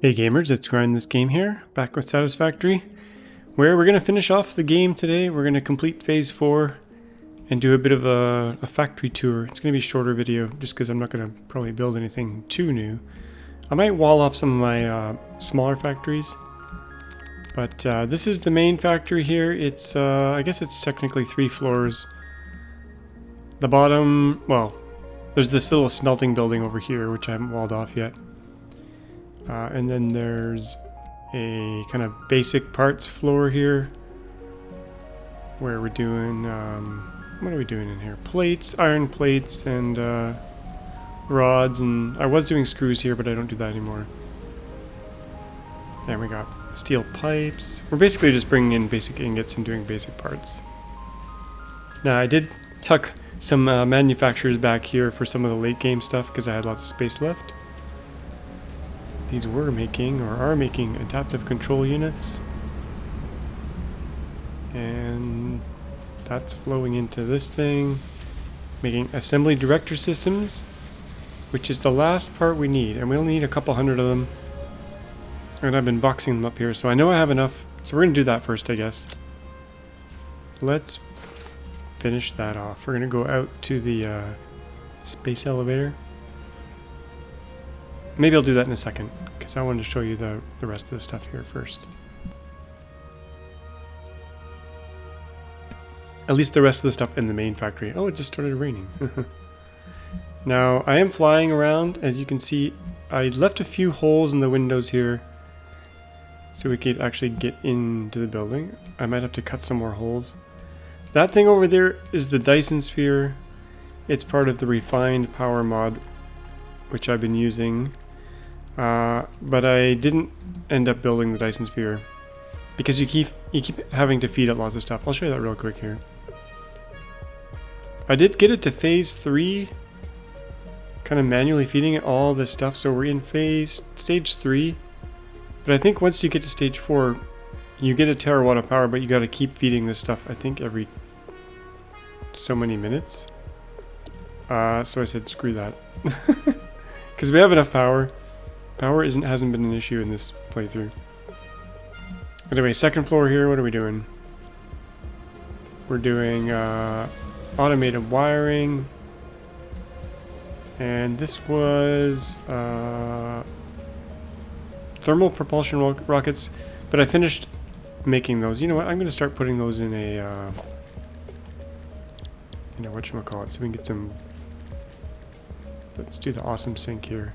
Hey gamers, it's grindthisgame here, back with Satisfactory, where we're going to finish off the game today. We're going to complete phase 4 and do a bit of a factory tour. It's going to be a shorter video just because I'm not going to probably build anything too new. I might wall off some of my smaller factories, but this is the main factory here. It's I guess it's technically 3 floors. The bottom, well, there's this little smelting building over here which I haven't walled off yet. And then there's a kind of basic parts floor here where we're doing, what are we doing in here? Plates, iron plates, and rods, and I was doing screws here, but I don't do that anymore. And we got steel pipes. We're basically just bringing in basic ingots and doing basic parts. Now I did tuck some manufacturers back here for some of the late game stuff because I had lots of space left. These were making, or are making, adaptive control units. And that's flowing into this thing. Making assembly director systems, which is the last part we need. And we only need a couple hundred of them. And I've been boxing them up here, so I know I have enough. So we're going to do that first, I guess. Let's finish that off. We're going to go out to the space elevator. Maybe I'll do that in a second, because I wanted to show you the rest of the stuff here first. At least the rest of the stuff in the main factory. Oh, it just started raining. Now, I am flying around. As you can see, I left a few holes in the windows here so we could actually get into the building. I might have to cut some more holes. That thing over there is the Dyson sphere. It's part of the refined power mod, which I've been using, but I didn't end up building the Dyson sphere because you keep having to feed it lots of stuff. I'll show you that real quick here. I did get it to phase 3, kind of manually feeding it all this stuff, so we're in stage 3, but I think once you get to stage 4, you get a terawatt of power, but you got to keep feeding this stuff, I think, every so many minutes. So I said, screw that. Because we have enough power. Power hasn't been an issue in this playthrough. Anyway, second floor here, what are we doing? We're doing automated wiring. And this was thermal propulsion rockets. But I finished making those. You know what, I'm going to start putting those in a, whatchamacallit, so we can get some. Let's do the awesome sink here.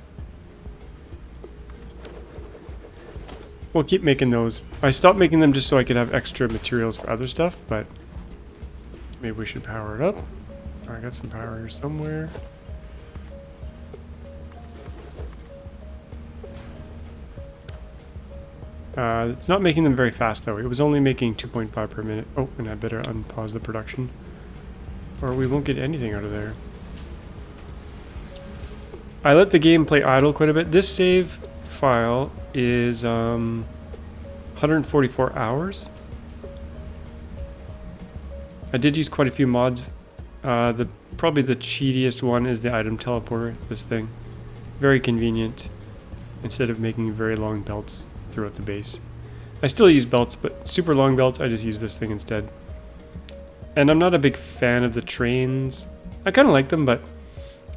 We'll keep making those. I stopped making them just so I could have extra materials for other stuff, but maybe we should power it up. I got some power here somewhere. It's not making them very fast though. It was only making 2.5 per minute. Oh, and I better unpause the production, or we won't get anything out of there. I let the game play idle quite a bit. This save file is 144 hours. I did use quite a few mods. Probably the cheatiest one is the item teleporter, this thing. Very convenient, instead of making very long belts throughout the base. I still use belts, but super long belts, I just use this thing instead. And I'm not a big fan of the trains. I kind of like them, but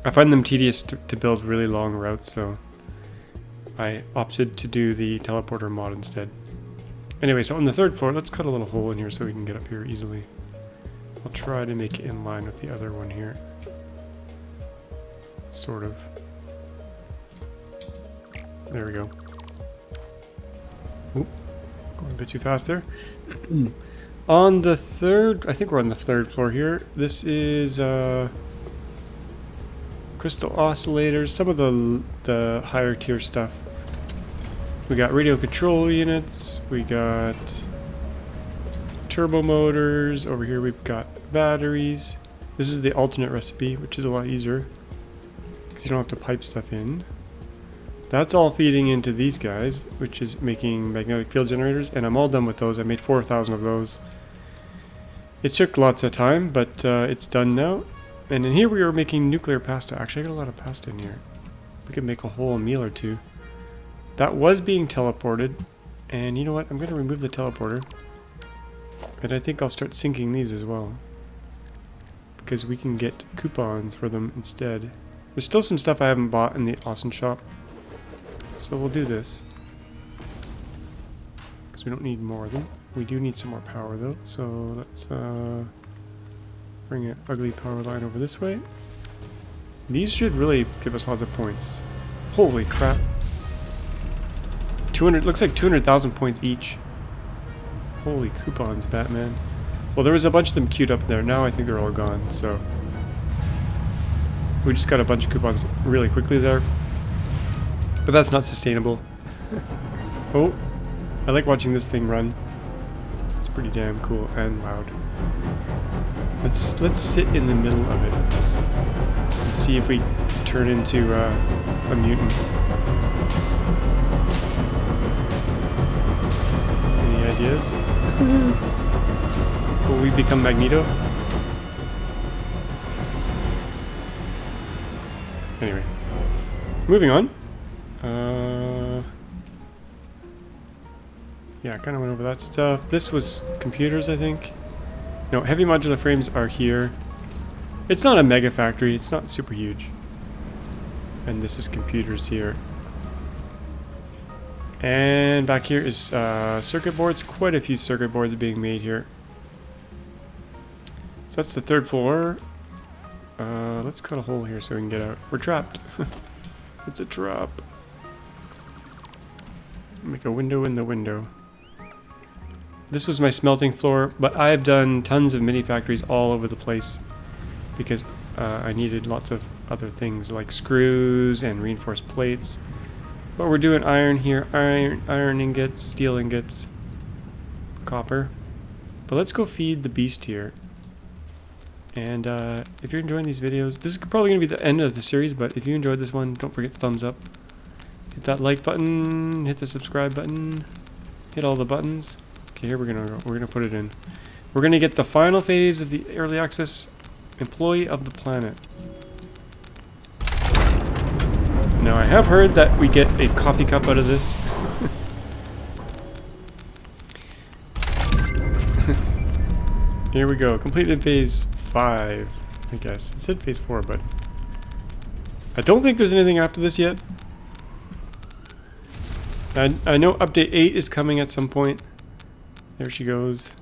I find them tedious to build really long routes, so I opted to do the teleporter mod instead. Anyway, so on the third floor, let's cut a little hole in here so we can get up here easily. I'll try to make it in line with the other one here. Sort of. There we go. Oop, going a bit too fast there. On the third, I think we're on the third floor here. This is crystal oscillators, some of the higher tier stuff. We got radio control units, we got turbo motors, over here we've got batteries. This is the alternate recipe, which is a lot easier because you don't have to pipe stuff in. That's all feeding into these guys, which is making magnetic field generators, and I'm all done with those. I made 4,000 of those. It took lots of time, but it's done now. And in here we are making nuclear pasta. Actually, I got a lot of pasta in here. We could make a whole meal or two. That was being teleported. And you know what? I'm going to remove the teleporter. And I think I'll start syncing these as well. Because we can get coupons for them instead. There's still some stuff I haven't bought in the Awesome Shop. So we'll do this. Because we don't need more of them. We do need some more power though. So let's bring an ugly power line over this way. These should really give us lots of points. Holy crap. 200, looks like 200,000 points each. Holy coupons, Batman. Well, there was a bunch of them queued up there. Now I think they're all gone, so... We just got a bunch of coupons really quickly there. But that's not sustainable. Oh, I like watching this thing run. It's pretty damn cool and loud. Let's sit in the middle of it. And see if we turn into a mutant. Any ideas? Will we become Magneto? Anyway, moving on. Yeah, I kind of went over that stuff. This was computers, I think. No, heavy modular frames are here. It's not a mega factory. It's not super huge. And this is computers here. And back here is circuit boards. Quite a few circuit boards being made here. So that's the third floor. Let's cut a hole here so we can get out. We're trapped. It's a trap. Make a window in the window. This was my smelting floor, but I have done tons of mini factories all over the place because I needed lots of other things like screws and reinforced plates. But we're doing iron here, iron ingots, steel ingots, copper. But let's go feed the beast here. And if you're enjoying these videos, this is probably going to be the end of the series, but if you enjoyed this one, don't forget to thumbs up. Hit that like button, hit the subscribe button, hit all the buttons. Okay, here we're gonna put it in. We're gonna get the final phase of the early access employee of the planet. Now I have heard that we get a coffee cup out of this. Here we go, completed phase 5, I guess. It said phase 4, but I don't think there's anything after this yet. I know update 8 is coming at some point. There she goes.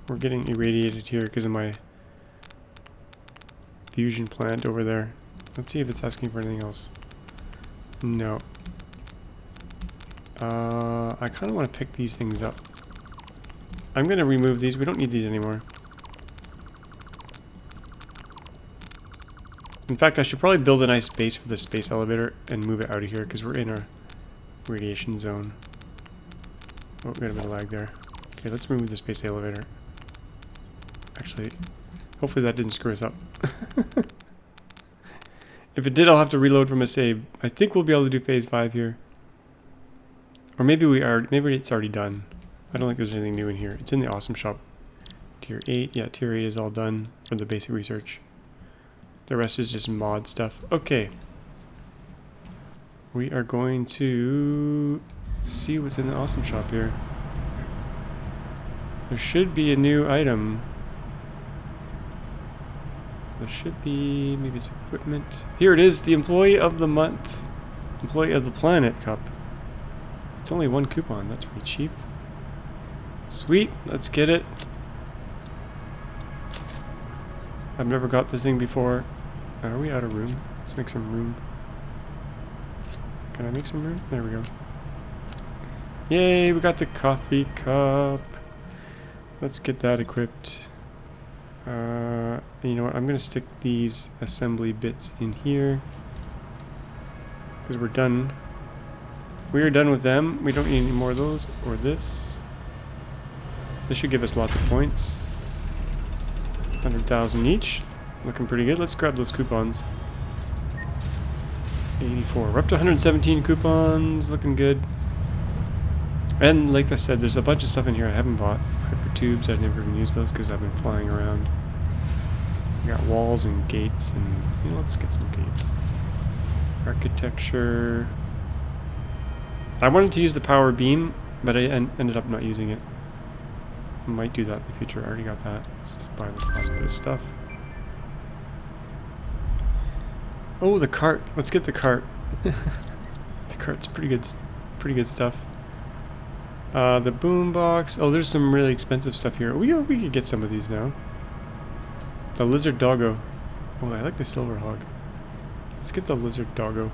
We're getting irradiated here because of my fusion plant over there. Let's see if it's asking for anything else. No. I kind of want to pick these things up. I'm going to remove these. We don't need these anymore. In fact, I should probably build a nice base for the space elevator and move it out of here because we're in a radiation zone. Oh, we got a bit of lag there. Okay, let's remove the space elevator. Actually, hopefully that didn't screw us up. If it did, I'll have to reload from a save. I think we'll be able to do phase 5 here. Or maybe maybe it's already done. I don't think there's anything new in here. It's in the Awesome Shop. Tier 8, yeah, Tier 8 is all done for the basic research. The rest is just mod stuff. Okay. We are going to see what's in the Awesome Shop here. There should be a new item. There should be, maybe it's equipment. Here it is, the Employee of the Month. Employee of the Planet cup. It's only 1 coupon, that's pretty cheap. Sweet, let's get it. I've never got this thing before. Are we out of room? Let's make some room. Can I make some room? There we go. Yay, we got the coffee cup. Let's get that equipped. You know what? I'm going to stick these assembly bits in here. Because we're done. We are done with them. We don't need any more of those. Or this. This should give us lots of points. 100,000 each. Looking pretty good. Let's grab those coupons. 84. We're up to 117 coupons. Looking good. And like I said, there's a bunch of stuff in here I haven't bought. Hyper tubes, I've never even used those because I've been flying around. We got walls and gates and, you know, let's get some gates. Architecture. I wanted to use the power beam, but I ended up not using it. I might do that in the future. I already got that. Let's just buy this last bit of stuff. Oh, the cart. Let's get the cart. The cart's pretty good stuff. The boombox. Oh, there's some really expensive stuff here. We could get some of these now. The lizard doggo. Oh, I like the silver hog. Let's get the lizard doggo.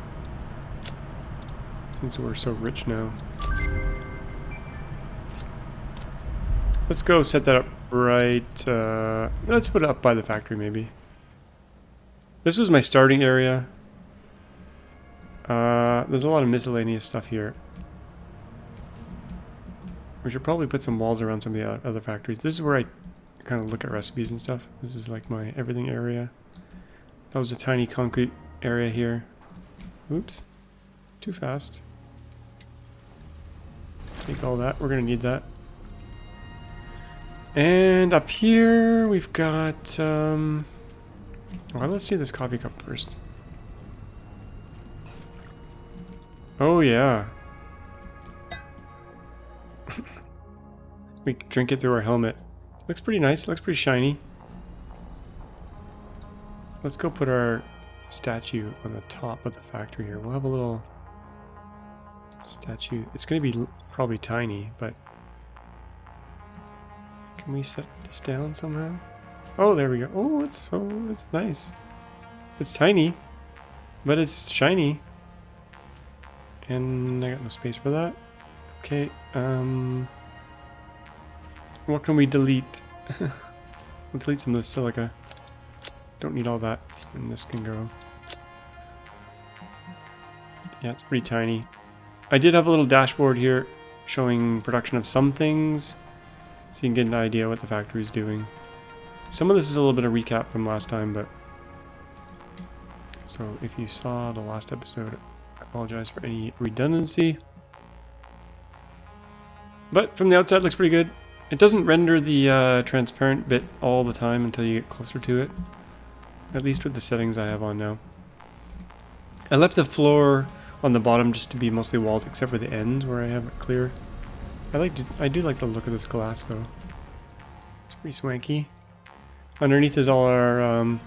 Since we're so rich now. Let's go set that up right. Let's put it up by the factory maybe. This was my starting area. There's a lot of miscellaneous stuff here. We should probably put some walls around some of the other factories. This is where I kind of look at recipes and stuff. This is like my everything area. That was a tiny concrete area here. Oops. Too fast. Take all that. We're going to need that. And up here we've got... well, let's see this coffee cup first. Oh, yeah. We drink it through our helmet. Looks pretty nice. Looks pretty shiny. Let's go put our statue on the top of the factory here. We'll have a little statue. It's going to be probably tiny, but can we set this down somehow? Oh, there we go. Oh, it's nice. It's tiny, but it's shiny. And I got no space for that. Okay, what can we delete? We'll delete some of the silica. Don't need all that. And this can go. Yeah, it's pretty tiny. I did have a little dashboard here showing production of some things, so you can get an idea what the factory is doing. Some of this is a little bit of recap from last time, but so if you saw the last episode, I apologize for any redundancy. But from the outside, it looks pretty good. It doesn't render the transparent bit all the time until you get closer to it. At least with the settings I have on now. I left the floor on the bottom just to be mostly walls, except for the ends where I have it clear. I do like the look of this glass though. It's pretty swanky. Underneath is all our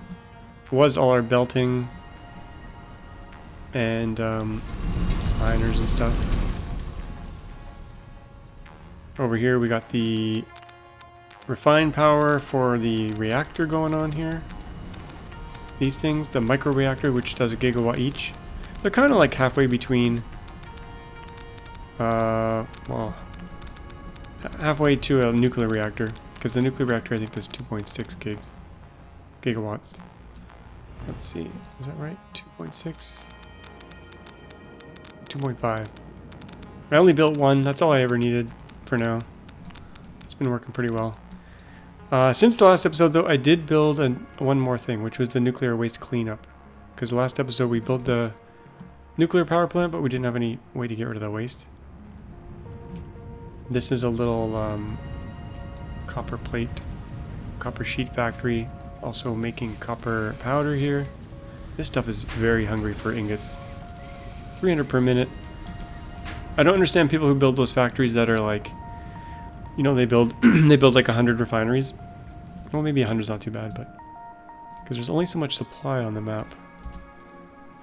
was all our belting and liners and stuff. Over here we got the refined power for the reactor going on here. These things, the micro reactor, which does 1 gigawatt each. They're kind of like halfway between, well, halfway to a nuclear reactor, because the nuclear reactor I think does 2.6 gigawatts. Let's see, is that right? 2.6? 2.5. I only built one, that's all I ever needed for now. It's been working pretty well. Since the last episode though, I did build one more thing, which was the nuclear waste cleanup. Because the last episode we built the nuclear power plant, but we didn't have any way to get rid of the waste. This is a little copper plate, copper sheet factory. Also making copper powder here. This stuff is very hungry for ingots. 300 per minute. I don't understand people who build those factories that are like, you know, they build like 100 refineries. Well, maybe 100's not too bad, but because there's only so much supply on the map.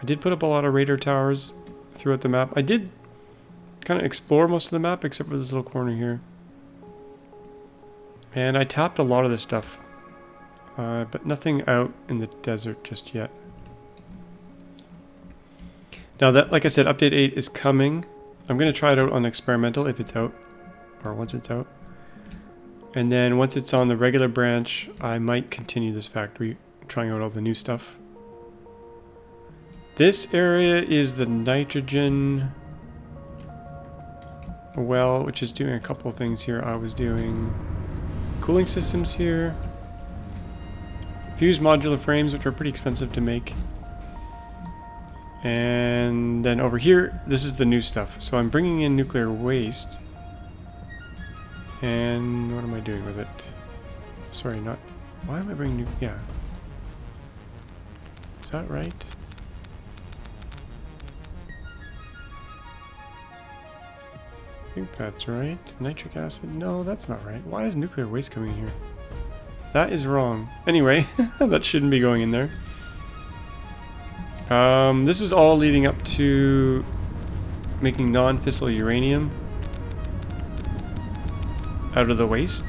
I did put up a lot of radar towers throughout the map. I did kind of explore most of the map except for this little corner here. And I tapped a lot of this stuff, but nothing out in the desert just yet. Now that, like I said, update 8 is coming. I'm going to try it out on experimental if it's out, or once it's out. And then once it's on the regular branch, I might continue this factory, trying out all the new stuff. This area is the nitrogen well, which is doing a couple of things here. I was doing cooling systems here. Fused modular frames, which are pretty expensive to make. And then over here, this is the new stuff. So I'm bringing in nuclear waste. And what am I doing with it? Sorry, not... Why am I bringing new... Yeah. Is that right? I think that's right. Nitric acid? No, that's not right. Why is nuclear waste coming in here? That is wrong. Anyway, that shouldn't be going in there. This is all leading up to making non-fissile uranium out of the waste,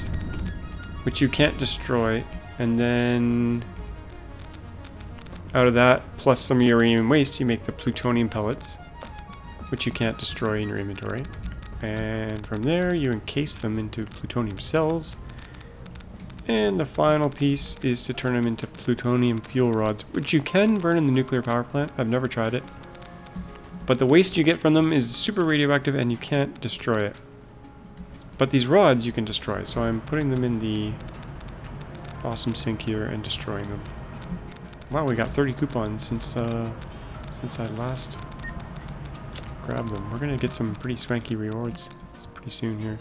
which you can't destroy, and then out of that plus some uranium waste you make the plutonium pellets, which you can't destroy in your inventory, and from there you encase them into plutonium cells, and the final piece is to turn them into plutonium fuel rods, which you can burn in the nuclear power plant. I've never tried it, but the waste you get from them is super radioactive and you can't destroy it. But these rods you can destroy, so I'm putting them in the awesome sink here and destroying them. Wow, we got 30 coupons since I last grabbed them. We're gonna get some pretty swanky rewards pretty soon here.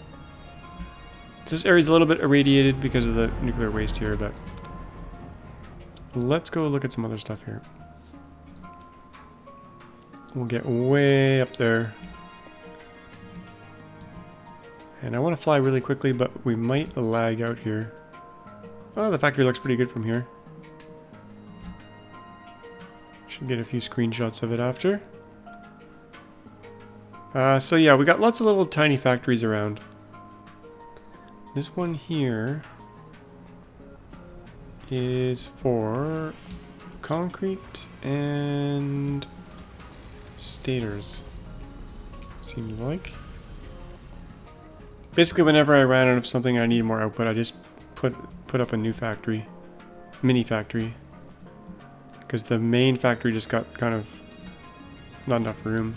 This area's a little bit irradiated because of the nuclear waste here, but let's go look at some other stuff here. We'll get way up there. And I want to fly really quickly, but we might lag out here. Oh, the factory looks pretty good from here. Should get a few screenshots of it after. So yeah, we got lots of little tiny factories around. This one here is for concrete and stators, seems like. Basically, whenever I ran out of something I needed more output, I just put up a new factory, mini factory, because the main factory just got kind of not enough room.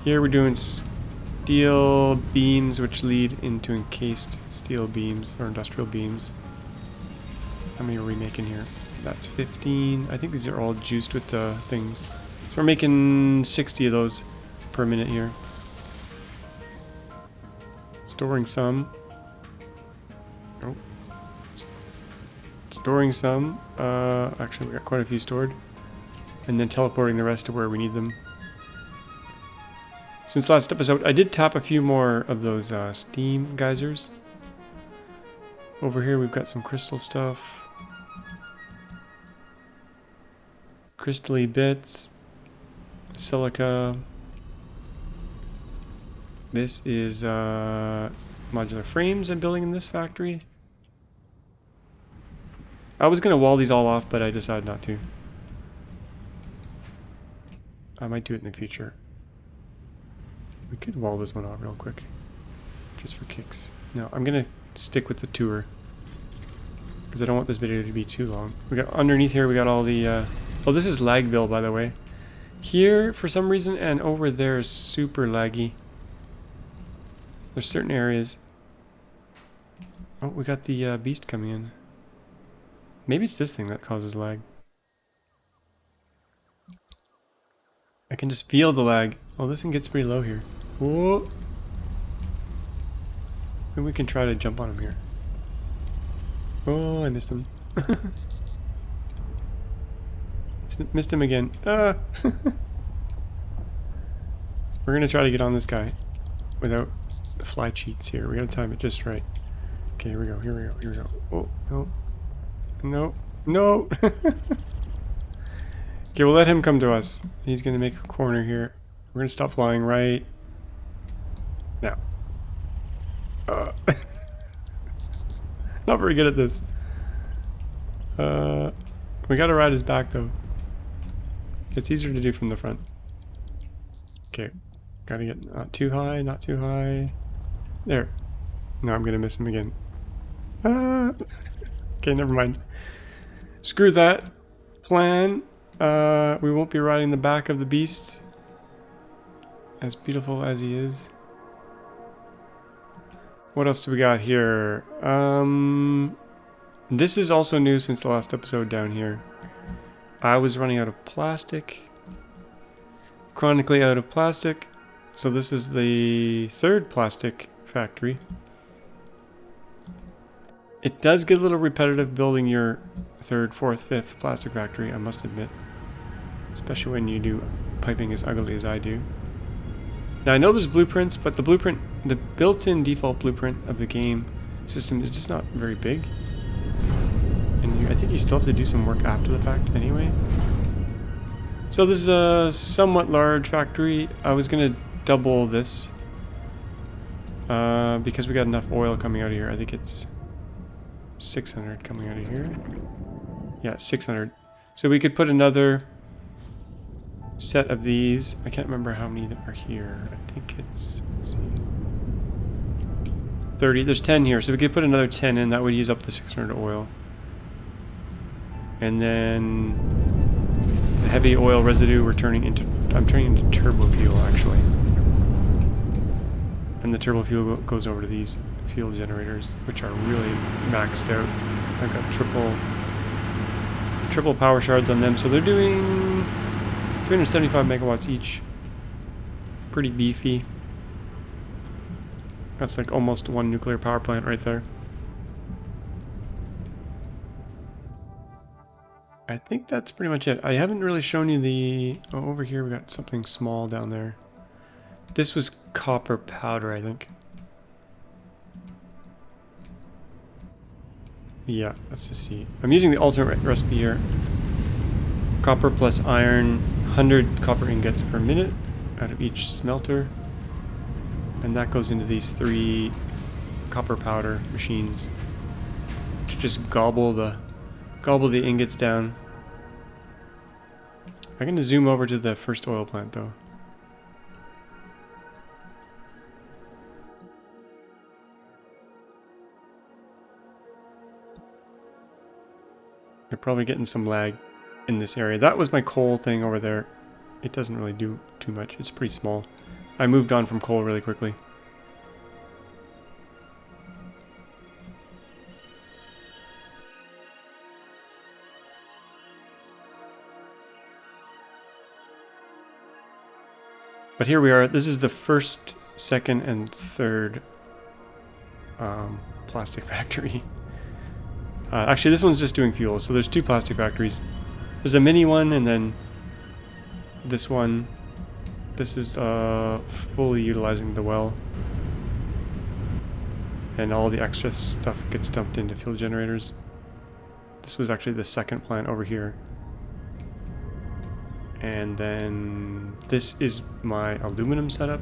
Here we're doing steel beams, which lead into encased steel beams or industrial beams. How many are we making here? That's 15. I think these are all juiced with the things. So we're making 60 of those per minute here. Storing some. Oh. Storing some. Actually, we got quite a few stored. And then teleporting the rest to where we need them. Since last episode, I did tap a few more of those steam geysers. Over here, we've got some crystal stuff. Crystally bits. Silica. This is modular frames I'm building in this factory. I was going to wall these all off, but I decided not to. I might do it in the future. We could wall this one off real quick. Just for kicks. No, I'm going to stick with the tour. Because I don't want this video to be too long. We got underneath here, we got all the... oh, this is Lagville, by the way. Here, for some reason, and over there is super laggy. There's certain areas. Oh, we got the beast coming in. Maybe it's this thing that causes lag. I can just feel the lag. Oh, this thing gets pretty low here. Whoa! Maybe we can try to jump on him here. Oh, I missed him. Missed him again. Ah! We're gonna try to get on this guy without the fly cheats here. We gotta time it just right. Okay, here we go, here we go, here we go. Oh, no. No. No! Okay, we'll let him come to us. He's gonna make a corner here. We're gonna stop flying right now. Not very good at this. We gotta ride his back though. It's easier to do from the front. Okay, gotta get not too high, not too high. There. No, I'm gonna miss him again. Ah. Okay, never mind. Screw that plan. We won't be riding the back of the beast. As beautiful as he is. What else do we got here? This is also new since the last episode down here. I was running out of plastic. Chronically out of plastic. So this is the third plastic factory. It does get a little repetitive building your third, fourth, fifth plastic factory, I must admit. Especially when you do piping as ugly as I do. Now I know there's blueprints, but the built-in default blueprint of the game system is just not very big. And I think you still have to do some work after the fact anyway. So this is a somewhat large factory. I was gonna double this because we got enough oil coming out of here. I think it's 600 coming out of here. Yeah, 600. So we could put another set of these. I can't remember how many are here. I think it's, let's see, 30. There's 10 here, so we could put another 10 in. That would use up the 600 oil. And then the heavy oil residue I'm turning into turbo fuel actually. And the turbo fuel goes over to these fuel generators, which are really maxed out. I've got triple power shards on them, so they're doing 375 megawatts each. Pretty beefy. That's like almost one nuclear power plant right there. I think that's pretty much it. I haven't really shown you the... Oh, over here we got something small down there. This was copper powder, I think. Yeah, let's just see. I'm using the alternate recipe here. Copper plus iron, 100 copper ingots per minute out of each smelter. And that goes into these 3 copper powder machines to just gobble the ingots down. I'm going to zoom over to the first oil plant though. You're probably getting some lag in this area. That was my coal thing over there. It doesn't really do too much. It's pretty small. I moved on from coal really quickly. But here we are. This is the first, second, and third plastic factory. Actually, this one's just doing fuel. So there's 2 plastic factories. There's a mini one, and then this one. This is fully utilizing the well. And all the extra stuff gets dumped into fuel generators. This was actually the second plant over here. And then this is my aluminum setup.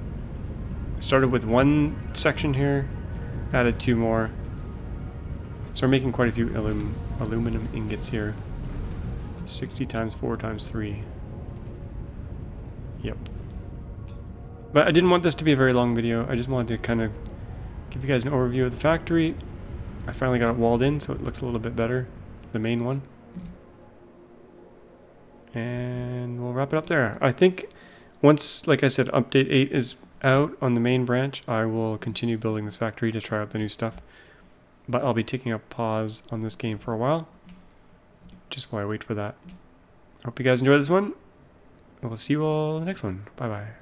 I started with 1 section here, added 2 more. So we're making quite a few aluminum ingots here. 60 times 4 times 3. Yep. But I didn't want this to be a very long video. I just wanted to kind of give you guys an overview of the factory. I finally got it walled in, so it looks a little bit better, the main one. And we'll wrap it up there. I think once, like I said, update 8 is out on the main branch, I will continue building this factory to try out the new stuff. But I'll be taking a pause on this game for a while, just while I wait for that. Hope you guys enjoyed this one. We'll see you all in the next one. Bye-bye.